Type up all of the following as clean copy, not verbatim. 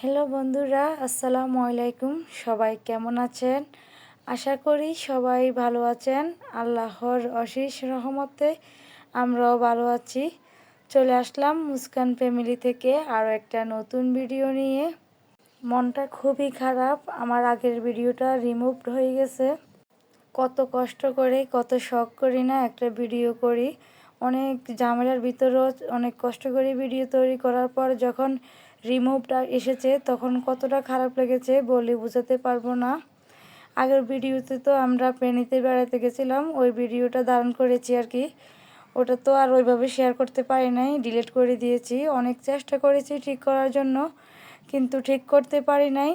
Hello বন্ধুরা, আসসালামু আলাইকুম। সবাই কেমন আছেন? আশা করি সবাই ভালো আছেন। আল্লাহর অশেষ রহমতে আমরাও ভালো আছি। চলে আসলাম মুস্কান ফ্যামিলি থেকে আরও একটা নতুন ভিডিও নিয়ে। মনটা খুবই খারাপ, আমার আগের ভিডিওটা রিমুভড হয়ে গেছে। কত কষ্ট করে কত শখ করি না একটা ভিডিও করি, অনেক ঝামেলার ভিতরেও অনেক কষ্ট করে ভিডিও তৈরি করার পর যখন রিমুভটা এসেছে তখন কতটা খারাপ লেগেছে বলে বোঝাতে পারবো না। আগের ভিডিওতে তো আমরা ফেনীতে বেড়াতে গেছিলাম, ওই ভিডিওটা ধারণ করেছি আর কি। ওটা তো আর ওইভাবে শেয়ার করতে পারি নাই, ডিলিট করে দিয়েছি। অনেক চেষ্টা করেছি ঠিক করার জন্য, কিন্তু ঠিক করতে পারি নাই,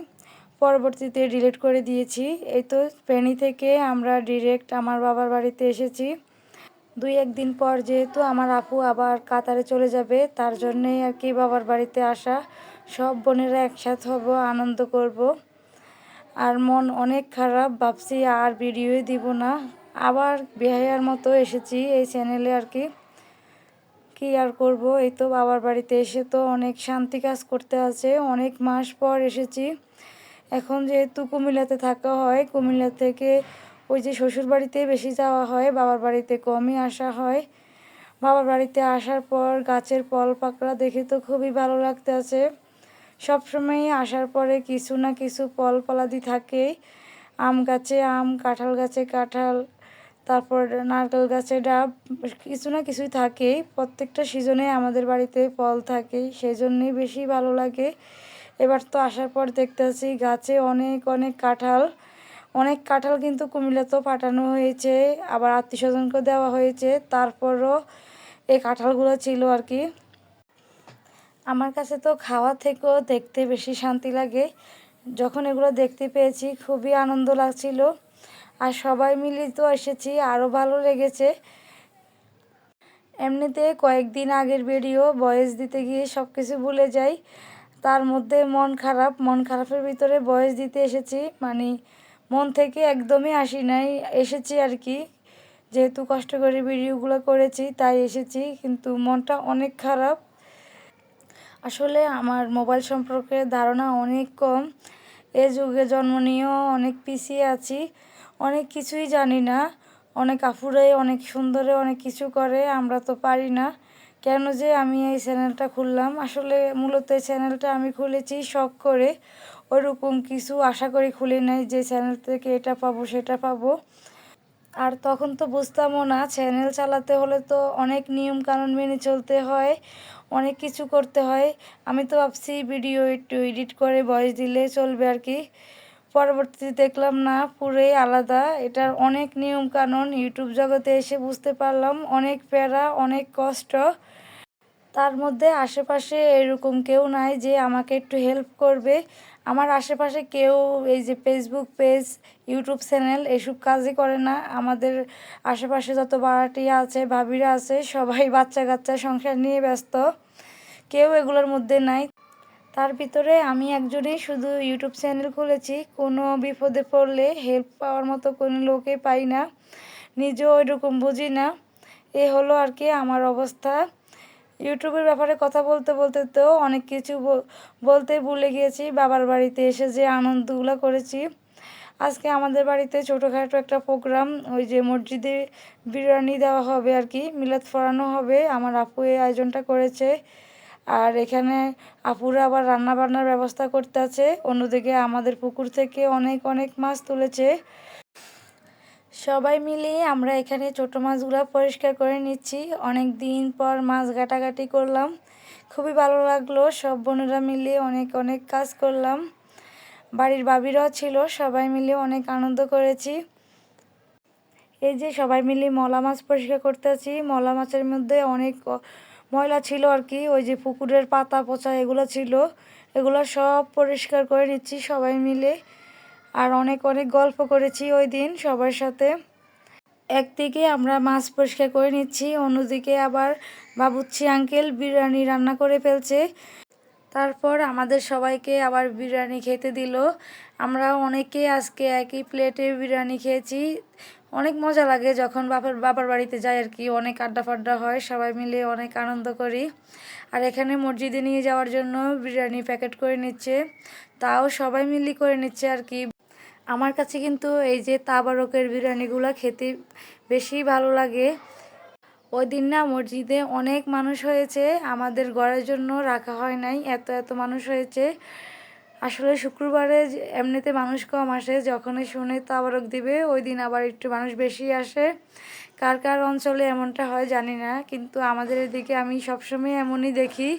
পরবর্তীতে ডিলিট করে দিয়েছি। এই তো ফেনী থেকে আমরা ডিরেক্ট আমার বাবার বাড়িতে এসেছি। 2-1 দিন পর যেহেতু আমার আপু আবার কাতারে চলে যাবে, তার জন্যেই আর কি বাবার বাড়িতে আসা। সব বোনেরা একসাথ হব, আনন্দ করব। আর মন অনেক খারাপ, ভাবছি আর ভিডিওই দিব না। আবার বেহায়ার মতো এসেছি এই চ্যানেলে আর কি। কি আর করব, এই তো বাবার বাড়িতে এসে তো অনেক শান্তি কাজ করতে আছে। অনেক মাস পর এসেছি। এখন যেহেতু কুমিল্লাতে থাকা হয়, কুমিল্লা থেকে ওই যে শ্বশুর বাড়িতে বেশি যাওয়া হয়, বাবার বাড়িতে কমই আসা হয়। বাবার বাড়িতে আসার পর গাছের ফল পাকড়া দেখে তো খুবই ভালো লাগতে আছে। সবসময়ই আসার পরে কিছু না কিছু ফল ফলাদি থাকেই। আম গাছে আম, কাঁঠাল গাছে কাঁঠাল, তারপর নারকেল গাছে ডাব, কিছু না কিছুই থাকেই। প্রত্যেকটা সিজনে আমাদের বাড়িতে ফল থাকেই, সেই জন্যই বেশি ভালো লাগে। এবার তো আসার পর দেখতেছি গাছে অনেক অনেক কাঁঠাল। অনেক কাঁঠাল কিন্তু কুমিল্লাতেও পাঠানো হয়েছে, আবার আত্মীয়স্বজনকেও দেওয়া হয়েছে। তারপরও এই কাঁঠালগুলো ছিল আর কি। আমার কাছে তো খাওয়া থেকেও দেখতে বেশি শান্তি লাগে। যখন এগুলো দেখতে পেয়েছি খুবই আনন্দ লাগছিল। আর সবাই মিলে তো এসেছি, আরও ভালো লেগেছে। এমনিতে কয়েকদিন আগের ভিডিও ভয়েস দিতে গিয়ে সব কিছু ভুলে যাই, তার মধ্যে মন খারাপ, মন খারাপের ভিতরে ভয়েস দিতে এসেছি। মানে মন থেকে একদমই আসি নাই, এসেছি আর কি। যেহেতু কষ্ট করে ভিডিওগুলো করেছি তাই এসেছি, কিন্তু মনটা অনেক খারাপ। আসলে আমার মোবাইল সম্পর্কে ধারণা অনেক কম। এ যুগে জন্ম নিয়েও অনেক পিছিয়ে আছি, অনেক কিছুই জানি না। অনেক আপুরাই অনেক সুন্দরে অনেক কিছু করে, আমরা তো পারি না। কেন যে আমি এই চ্যানেলটা খুললাম, আসলে মূলত এই চ্যানেলটা আমি খুলেছি শখ করে। ওরকম কিছু আশা করি খুলি নাই যে চ্যানেল থেকে এটা পাবো সেটা পাবো। আর তখন তো বুঝতামও না, চ্যানেল চালাতে হলে তো অনেক নিয়ম কানুন মেনে চলতে হয়, অনেক কিছু করতে হয়। আমি তো ভাবছি ভিডিও একটু এডিট করে ভয়েস দিলে চলবে আর কি। পরবর্তীতে দেখলাম না, পুরোই আলাদা। এটার অনেক নিয়ম কানুন ইউটিউব জগতে এসে বুঝতে পারলাম, অনেক প্যারা, অনেক কষ্ট। তার মধ্যে আশেপাশে এরকম কেউ নাই যে আমাকে একটু হেল্প করবে। আমার আশেপাশে কেউ এই যে ফেসবুক পেজ, ইউটিউব চ্যানেল এসব কাজই করে না। আমাদের আশেপাশে যত ভাড়াটিয়া আছে, ভাবিরা আছে, সবাই বাচ্চা কাচ্চা সংসার নিয়ে ব্যস্ত, কেউ এগুলোর মধ্যে নাই। তার ভিতরে আমি একজনই শুধু ইউটিউব চ্যানেল খুলেছি, কোনো বিপদে পড়লে হেল্প পাওয়ার মতো কোনো লোকই পাই না, নিজেও ওইরকম বুঝি না। এ হলো আর কি আমার অবস্থা। ইউটিউবের ব্যাপারে কথা বলতে বলতে তো অনেক কিছু বলতে ভুলে গিয়েছি। বাবার বাড়িতে এসে যে আনন্দগুলো করেছি। আজকে আমাদের বাড়িতে ছোটোখাটো একটা প্রোগ্রাম, ওই যে মসজিদে বিরিয়ানি দেওয়া হবে আর কি, মিলাদ পড়ানো হবে। আমার আপু এই আয়োজনটা করেছে। আর এখানে আপুরা আবার রান্না বান্নার ব্যবস্থা করতে আছে। অন্যদিকে আমাদের পুকুর থেকে অনেক অনেক মাছ তুলেছে। সবাই মিলিয়ে আমরা এখানে ছোটো মাছগুলো পরিষ্কার করে নিচ্ছি। অনেক দিন পর মাছ ঘাটাঘাটি করলাম, খুবই ভালো লাগলো। সব বোনেরা মিলে অনেক অনেক কাজ করলাম, বাড়ির ভাবিরাও ছিল, সবাই মিলে অনেক আনন্দ করেছি। এই যে সবাই মিলে মলা মাছ পরিষ্কার করতেছি, মলা মাছের মধ্যে অনেক ময়লা ছিল আর কি, ওই যে পুকুরের পাতা পচা এগুলো ছিল, এগুলো সব পরিষ্কার করে নিচ্ছি সবাই মিলে। আর অনেক অনেক গল্প করেছি ওই দিন সবার সাথে। একদিকে আমরা মাছ পরিষ্কার করে নিচ্ছি, অন্যদিকে আবার বাবুচ্চি আঙ্কেল বিরিয়ানি রান্না করে ফেলছে। তারপর আমাদের সবাইকে আবার বিরিয়ানি খেতে দিল। আমরা অনেকে আজকে একই প্লেটে বিরিয়ানি খেয়েছি, অনেক মজা লাগে যখন বাবার বাড়িতে যাই আর কি, অনেক আড্ডা ফাড্ডা হয়, সবাই মিলে অনেক আনন্দ করি। আর এখানে মসজিদে নিয়ে যাওয়ার জন্য বিরিয়ানি প্যাকেট করে নিচ্ছে, তাও সবাই মিলে করে নিচ্ছে আর কি। আমার কাছে কিন্তু এই যে তাবারকের বিরিয়ানিগুলো খেতে বেশি ভালো লাগে। ওই দিন না মসজিদে অনেক মানুষ হয়েছে, আমাদের ঘরের জন্য রাখা হয় নাই, এত এত মানুষ হয়েছে। আসলে শুক্রবারে এমনিতে মানুষ কম আসে, যখনই শুনে তাবারক দিবে ওই দিন আবার একটু মানুষ বেশি আসে। কার কার অঞ্চলে এমনটা হয় জানি না, কিন্তু আমাদের এদিকে আমি সবসময় এমনই দেখি,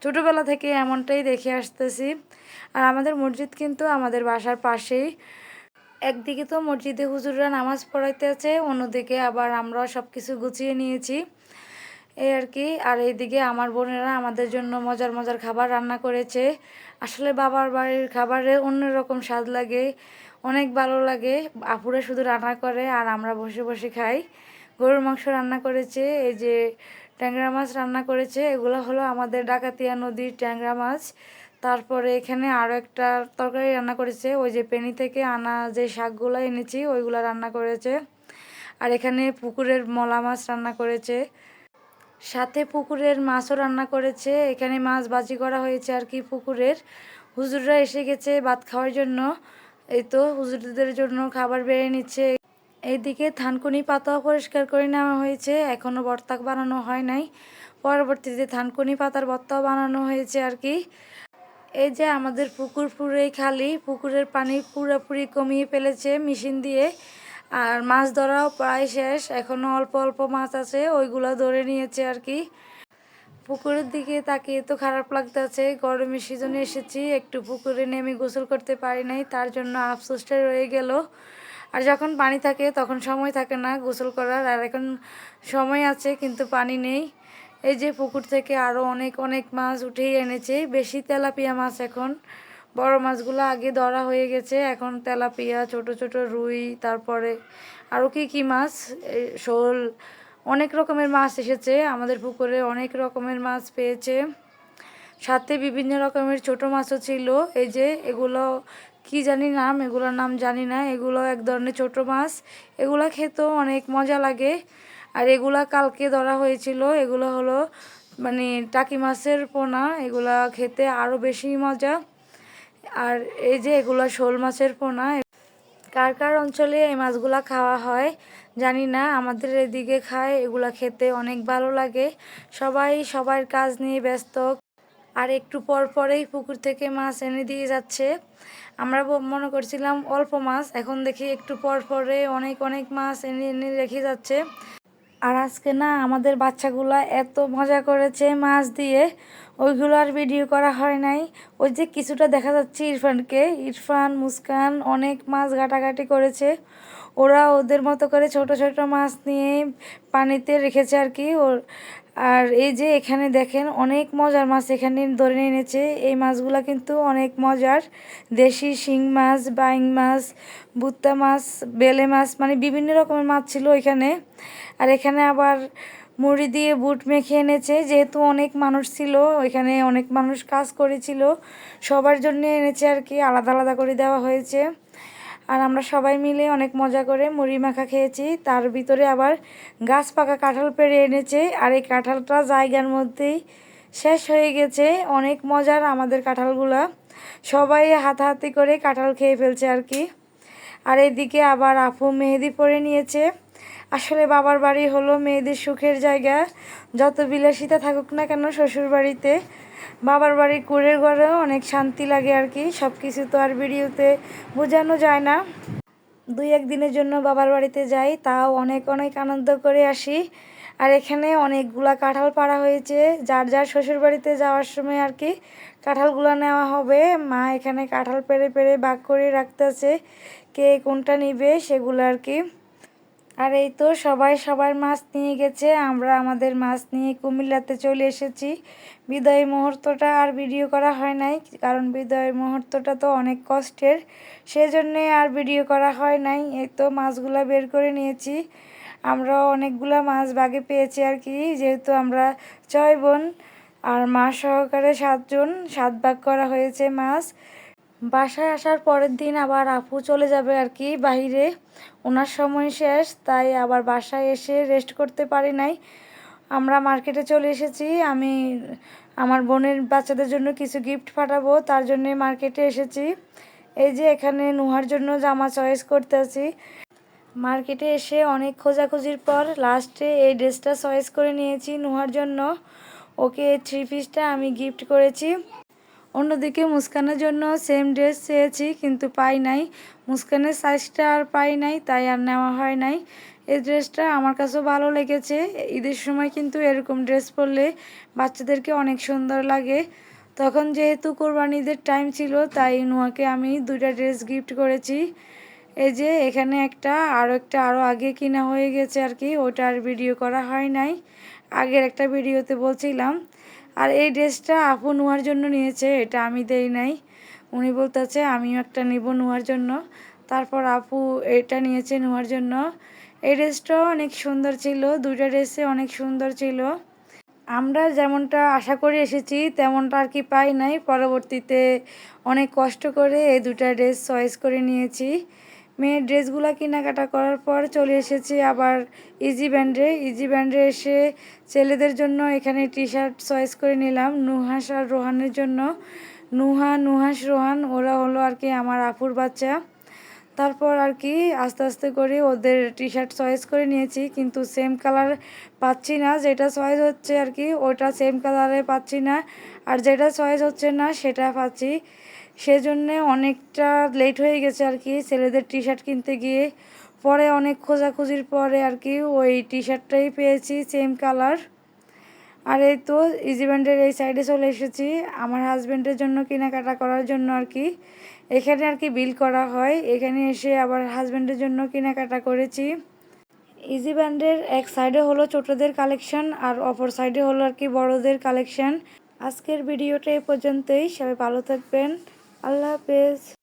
ছোটোবেলা থেকে এমনটাই দেখে আসতেছি। আর আমাদের মসজিদ কিন্তু আমাদের বাসার পাশেই। একদিকে তো মসজিদে হুজুররা নামাজ পড়াইতে আছে, অন্যদিকে আবার আমরা সব কিছু গুছিয়ে নিয়েছি এই আর কি। আর এইদিকে আমার বোনেরা আমাদের জন্য মজার মজার খাবার রান্না করেছে। আসলে বাবার বাড়ির খাবারে অন্যরকম স্বাদ লাগে, অনেক ভালো লাগে। আপুরা শুধু রান্না করে আর আমরা বসে বসে খাই। গরুর মাংস রান্না করেছে, এই যে ট্যাংরা মাছ রান্না করেছে, এগুলো হলো আমাদের ডাকাতিয়া নদীর ট্যাংরা মাছ। তারপরে এখানে আরও একটা তরকারি রান্না করেছে, ওই যে পেনি থেকে আনা যে শাকগুলো এনেছি ওইগুলো রান্না করেছে। আর এখানে পুকুরের মলা মাছ রান্না করেছে, সাথে পুকুরের মাছও রান্না করেছে। এখানে মাছ ভাজি করা হয়েছে আর কি পুকুরের। হুজুররা এসে গেছে ভাত খাওয়ার জন্য, এই তো হুজুরদের জন্য খাবার বেড়ে নিচ্ছে। এইদিকে থানকুনি পাতাও পরিষ্কার করে নেওয়া হয়েছে, এখনও ভর্তা বানানো হয় নাই, পরবর্তীতে থানকুনি পাতার ভর্তাও বানানো হয়েছে আর কি। এই যে আমাদের পুকুর পুরেই খালি, পুকুরের পানি পুরোপুরি কমিয়ে ফেলেছে মেশিন দিয়ে। আর মাছ ধরাও প্রায় শেষ, এখনও অল্প অল্প মাছ আছে, ওইগুলো ধরে নিয়েছে আর কি। পুকুরের দিকে তাকিয়ে তো খারাপ লাগতেছে, গরমের সিজনে এসেছি, একটু পুকুরে নেমে গোসল করতে পারি নাই, তার জন্য আফসোসটা রয়ে গেল। আর যখন পানি থাকে তখন সময় থাকে না গোসল করার, আর এখন সময় আছে কিন্তু পানি নেই। এই যে পুকুর থেকে আরও অনেক অনেক মাছ উঠেই এনেছে, বেশি তেলাপিয়া মাছ এখন, বড় মাছগুলো আগে ধরা হয়ে গেছে, এখন তেলাপিয়া, ছোট ছোট রুই, তারপরে আরও কি মাছ, শোল, অনেক রকমের মাছ এসেছে আমাদের পুকুরে, অনেক রকমের মাছ পেয়েছে। সাথে বিভিন্ন রকমের ছোট মাছও ছিল, এই যে এগুলো কি জানি নাম, এগুলোর নাম জানি না, এগুলো এক ধরনের ছোট মাছ, এগুলো খেতেও অনেক মজা লাগে। আর এগুলা কালকে ধরা হয়েছিল, এগুলো হলো মানে টাকি মাছের পোনা, এগুলা খেতে আরও বেশি মজা। আর এই যে এগুলা শোল মাছের পোনা। কার কার অঞ্চলে এই মাছগুলা খাওয়া হয় জানি না, আমাদের এদিকে খায়, এগুলা খেতে অনেক ভালো লাগে। সবাই সবার কাজ নিয়ে ব্যস্ত, আর একটু পর পরেই পুকুর থেকে মাছ এনে দিয়ে যাচ্ছে। আমরা মনে করছিলাম অল্প মাছ, এখন দেখি একটু পর পরে অনেক অনেক মাছ এনে এনে রেখে যাচ্ছে। আর আজকে না আমাদের বাচ্চাগুলা এত মজা করেছে মাছ দিয়ে, ওইগুলো আর ভিডিও করা হয় নাই। ওই যে কিছুটা দেখা যাচ্ছে ইরফানকে, ইরফান মুস্কান অনেক মাছ ঘাটাঘাটি করেছে, ওরা ওদের মতো করে ছোট ছোট মাছ নিয়ে পানিতে রেখেছে আর কি ওর। আর এই যে এখানে দেখেন অনেক মজার মাছ এখানে ধরে এনেছে, এই মাছগুলা কিন্তু অনেক মজার, দেশি শিং মাছ, বাইং মাছ, বুত্তা মাছ, বেলে মাছ, মানে বিভিন্ন রকমের মাছ ছিল এখানে। আর এখানে আবার মুড়ি দিয়ে বুট মেখে এনেছে, যেহেতু অনেক মানুষ ছিল ওইখানে, অনেক মানুষ কাজ করেছিল, সবার জন্য এনেছে আর কি, আলাদা আলাদা করে দেওয়া হয়েছে। আর আমরা সবাই মিলে অনেক মজা করে মুড়ি মাখা খেয়েছি। তার ভিতরে আবার গাছ পাকা কাঁঠাল পেড়ে এনেছে, আর এই কাঁঠালটা জায়গার মধ্যেই শেষ হয়ে গেছে, অনেক মজার আমাদের কাঁঠালগুলা, সবাই হাতাহাতি করে কাঁঠাল খেয়ে ফেলছে আর কি। আর এদিকে আবার আপু মেহেদি পরে নিয়েছে। আসলে বাবার বাড়ি হলো মেয়েদের সুখের জায়গা, যত বিলাসিতা থাকুক না কেন শ্বশুর বাড়িতে, বাবার বাড়ি কুঁড়ের ঘরেও অনেক শান্তি লাগে আর কি। সব কিছু তো আর ভিডিওতে বোঝানো যায় না, দুই এক দিনের জন্য বাবার বাড়িতে যাই, তাও অনেক অনেক আনন্দ করে আসি। আর এখানে অনেকগুলা কাঁঠাল পাড়া হয়েছে, যার যার শ্বশুর বাড়িতে যাওয়ার সময় আর কি কাঁঠালগুলো নেওয়া হবে। মা এখানে কাঁঠাল পেড়ে পেড়ে ভাগ করে রাখতেছে, কে কোনটা নিবে সেগুলো আর কি। আর এই তো সবাই সবার মাছ নিয়ে গেছে, আমরা আমাদের মাছ নিয়ে কুমিল্লাতে চলে এসেছি। বিদায় মুহূর্তটা আর ভিডিও করা হয় নাই, কারণ বিদায় মুহূর্তটা তো অনেক কষ্টের, সেজন্যে আর ভিডিও করা হয় নাই। এই তো মাছগুলা বের করে নিয়েছি, আমরা অনেকগুলা মাছ ভাগে পেয়েছি আর কি, যেহেতু আমরা 6 বোন আর মা সহকারে 7 জন, 7 ভাগ করা হয়েছে মাছ। বাসায় আসার পরের দিন আবার আপু চলে যাবে আর কি বাইরে, ওনার সময় শেষ, তাই আবার বাসায় এসে রেস্ট করতে পারি নাই। আমরা মার্কেটে চলে এসেছি, আমি আমার বোনের বাচ্চাদের জন্য কিছু গিফট পাঠাবো, তার জন্যে মার্কেটে এসেছি। এই যে এখানে নুহার জন্য জামা চয়েস করতে আছি। মার্কেটে এসে অনেক খোঁজাখুঁজির পর লাস্টে এই ড্রেসটা চয়েস করে নিয়েছি নুহার জন্য। ওকে এই 3 পিসটা আমি গিফট করেছি। অন্যদিকে মুস্কানের জন্য সেম ড্রেস চেয়েছি কিন্তু পাই নাই, মুস্কানের সাইজটা আর পাই নাই, তাই আর নেওয়া হয় নাই। এই ড্রেসটা আমার কাছেও ভালো লেগেছে। ঈদের সময় কিন্তু এরকম ড্রেস পরলে বাচ্চাদেরকে অনেক সুন্দর লাগে। তখন যেহেতু কোরবানি ঈদের টাইম ছিল, তাই নুয়াকে আমি 2টা ড্রেস গিফট করেছি। এই যে এখানে একটা আরও আগে কিনা হয়ে গেছে আর কি, ওটা আর ভিডিও করা হয় নাই, আগের একটা ভিডিওতে বলছিলাম। আর এই ড্রেসটা আপু নুয়ার জন্য নিয়েছে, এটা আমি দেই নাই। উনি বলতেছে আমিও একটা নিব নুয়ার জন্য, তারপর আপু এটা নিয়েছে নুয়ার জন্য। এই ড্রেসটাও অনেক সুন্দর ছিল, 2টা ড্রেসে অনেক সুন্দর ছিল। আমরা যেমনটা আশা করে এসেছি তেমনটা আর কি পাই নাই। পরবর্তীতে অনেক কষ্ট করে এই 2টা ড্রেস চয়েস করে নিয়েছি। মেয়ের ড্রেসগুলো কেনাকাটা করার পর চলে এসেছি আবার ইজি ব্যান্ডে এসে ছেলেদের জন্য এখানে টি শার্ট চয়েস করে নিলাম নুহাস আর রোহানের জন্য। নুহাস রোহান ওরা হলো আর কি আমার আপুর বাচ্চা। তারপর আর কি আস্তে আস্তে করে ওদের টি শার্ট চয়েস করে নিয়েছি, কিন্তু সেম কালার পাচ্ছি না। যেটা চয়েস হচ্ছে আর কি ওটা সেম কালারে পাচ্ছি না, আর যেটা চয়েস হচ্ছে না সেটা পাচ্ছি। সেজন্যে অনেকটা লেট হয়ে গেছে আর কি ছেলেদের টি শার্ট কিনতে গিয়ে। পরে অনেক খোঁজাখুঁজির পরে আর কি ওই টি শার্টটাই পেয়েছি সেম কালার। আর এই তো ইজি ব্যান্ডের এই সাইডে চলে এসেছি আমার হাজব্যান্ডের জন্য কেনাকাটা করার জন্য আর কি। এখানে আর কি বিল করা হয়, এখানে এসে আবার হাজব্যান্ডের জন্য কেনাকাটা করেছি। ইজি ব্যান্ডের এক সাইডে হলো ছোটদের কালেকশন আর অপর সাইডে হলো আর কি বড়দের কালেকশন। আজকের ভিডিওটা এই পর্যন্তই, সবাই ভালো থাকবেন, আল্লাহ হাফেজ।